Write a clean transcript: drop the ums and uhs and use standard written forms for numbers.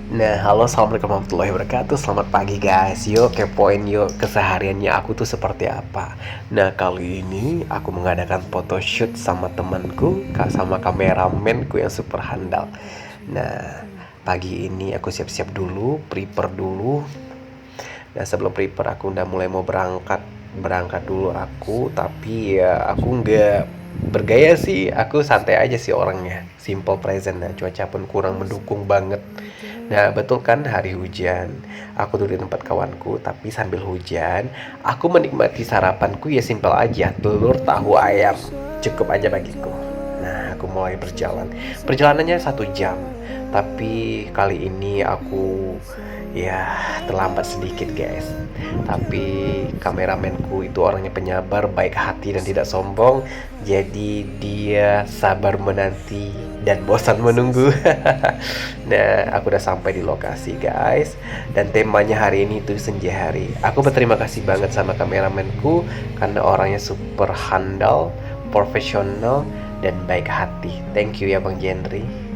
Nah, halo, assalamualaikum warahmatullahi wabarakatuh. Selamat pagi guys. Yuk kepoin yuk kesehariannya aku tuh seperti apa. Nah, kali ini aku mengadakan photoshoot sama temanku, sama kameramenku yang super handal. Nah, pagi ini aku siap-siap dulu, prepare dulu. Nah, sebelum prepare aku udah mulai mau berangkat dulu aku, tapi ya aku nggak bergaya sih, aku santai aja sih orangnya, simple present. Nah, cuaca pun kurang mendukung banget. Nah, betul kan hari hujan. Aku duduk di tempat kawanku, tapi sambil hujan, aku menikmati sarapanku ya simpel aja, telur tahu ayam. Cukup aja bagiku. Nah, aku mulai berjalan. Perjalanannya 1 jam. Tapi kali ini aku ya terlambat sedikit guys. Tapi kameramenku itu orangnya penyabar, baik hati dan tidak sombong. Jadi dia sabar menanti dan bosan menunggu. Nah, aku udah sampai di lokasi guys. Dan temanya hari ini itu senja hari. Aku berterima kasih banget sama kameramenku karena orangnya super handal, profesional, dan baik hati. Thank you ya Bang Jendri.